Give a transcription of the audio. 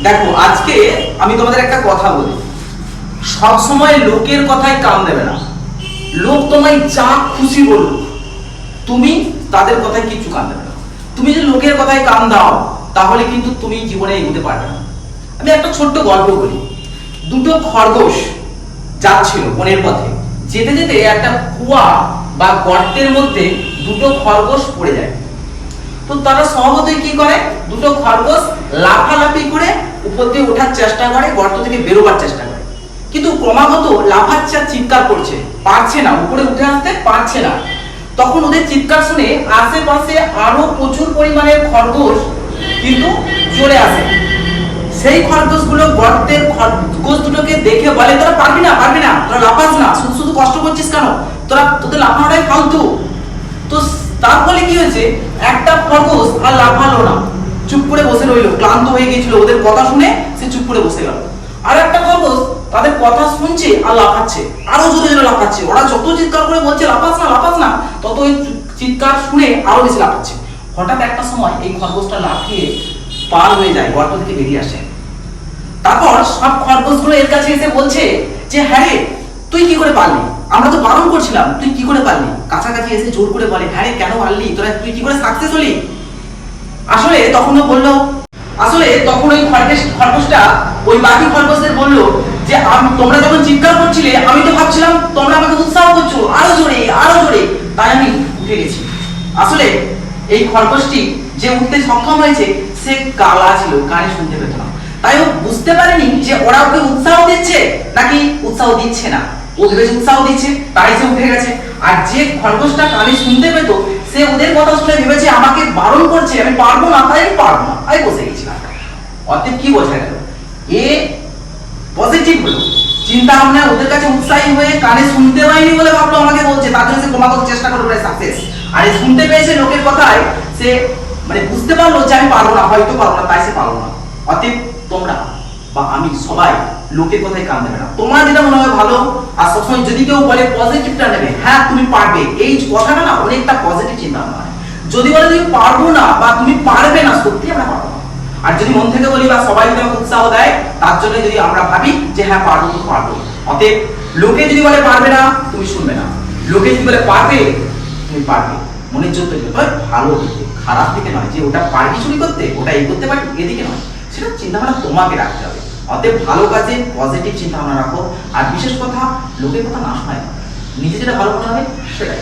দেখো আজকে আমি তোমাদের একটা কথা বলি, সব সময় লোকের কথায় কান দেবে না। লোক তোমায় যা খুশি বলুক, তুমি তাদের কথায় কিচ্ছু কান দেবে না। তুমি যদি লোকের কথায় কান দাও তাহলে কিন্তু তুমি জীবনে এগোতে পারবে না। আমি একটা ছোট্ট গল্প বলি। দুটো খরগোশ যাচ্ছিল বনের পথে, যেতে যেতে একটা কুয়া বা গর্তের মধ্যে দুটো খরগোশ পড়ে যায়। তো তারা স্বভাবতই কি করে, দুটো খরগোশ লাফালাফি করে উপর দিয়ে ওঠার চেষ্টা করে, গর্ত থেকে বেরোবার চেষ্টা করে, কিন্তু ক্রমাগত লাফাচ্ছে আর চিৎকার করছে, পারছে না, উপরে উঠে আসতে পারছে না। তখন ওদের চিৎকার শুনে আশেপাশে আরো প্রচুর পরিমাণের খরগোশ কিন্তু চলে আসে। সেই খরগোশগুলো গর্তের খরগোশ দুটোকে দেখে বলে, তোরা পারবি না, পারবি না, তোরা লাফাস না, শুধু শুধু কষ্ট করছিস কেন, তোদের লাফানোটাই ফালতু। তো তার ফলে কি হয়েছে, একটা খরগোশ আর লাফালো না, চুপ করে বসে রইলো, ক্লান্ত হয়ে গিয়েছিল ওদের কথা শুনে, সে চুপ করে বসে গেল। আর একটা খরগোশ তাদের কথা শুনছে আর লাফাচ্ছে, আরো জোরে জোরে লাফাচ্ছে। ওরা যত চিৎকার করে বলছে লাফাস না, লাফাস না, তত ওই চিৎকার শুনে আরো বেশি লাফাচ্ছে। হঠাৎ একটা সময় এই খরগোশটা লাফিয়ে পার হয়ে যায়, গর্ত থেকে বেরিয়ে আসে। তারপর সব খরগোশগুলো এর কাছে এসে বলছে যে, হ্যাঁ রে, তুই কি করে পারলি, আমরা তো বারণ করছিলাম, তুই কি করে পারলি। কাছাকাছি এসে জোর করে বলে, হ্যাঁ রে, কেন পারলি, তুই কি করে সাকসেস হলি। আসলে তখন ওই খরগোশটা ওই বাকি খরগোশদের বললো যে, তোমরা যখন চিৎকার করছিলে আমি তো ভাবছিলাম তোমরা আমাকে উৎসাহ করছো আরো জোরে আরো জোরে, তাই আমি উঠে গেছি। আসলে এই খরগোশটি যে উঠতে সক্ষম হয়েছে সে কালা ছিল, কানে শুনতে পেত না, তাই ও বুঝতে পারেনি যে ওরা ওকে উৎসাহ দিচ্ছে নাকি উৎসাহ দিচ্ছে না। ও ভেবেছে উৎসাহ দিচ্ছে, তাই সে উঠে গেছে। আর যে খরগোশটা কানে শুনতে পেত সে ওদের কথা শুনে ভেবেছে আমাকে বারণ করছে, আমি পারবো না, তাই আমি পারবো না, তাই বসে গেছিলাম। অর্থাৎ কি বোঝা গেল, এ পজিটিভ হলো, চিন্তা ভাবনা ওদের কাছে উৎসাহী হয়ে কানে শুনতে পায়নি বলে ভাবলো আমাকে বলছে, তার জন্য সে ক্রমাগত চেষ্টা করে সাকসেস। আর এই শুনতে পেয়েছে লোকের কথায়, সে মানে বুঝতে পারলো যে আমি পারবো না, হয়তো পারবো না, তাই সে পারবো না। অতএব তোমরা বা আমি সবাই লোকের কথায় কান দেবে না। তোমার যেটা মনে হয় ভালো, আর সবসময় যদি কেউ বলে পজিটিভটা নেবে, হ্যাঁ তুমি পারবে, এই কথাটা না অনেকটা পজিটিভ চিন্তা ভাবনা। যদি বলে তুমি পারবো না বা তুমি পারবে না, সত্যি আমরা পারবো না। আর যদি মন থেকে বলি বা সবাই যদি আমাকে উৎসাহ দেয়, তার জন্য যদি আমরা ভাবি যে হ্যাঁ পারবো তো পারবো। অতএব লোকে যদি বলে পারবে না, তুমি শুনবে না। লোকে যদি বলে পারবে, তুমি পারবে। মনের জোর তৈরি করতে হয় ভালো দিকে, খারাপ দিকে নয়, যে ওটা পারবি চুরি করতে, ওটা এই করতে পারবি, এদিকে নয়। সেটা চিন্তা ভাবনা তোমাকে রাখতে হবে। অতএব ভালো কাজে পজিটিভ চিন্তা ভাবনা রাখো, আর বিশেষ কথা লোকের কথা না শোনায়, নিজে যেটা ভালো মনে হবে সেটাই।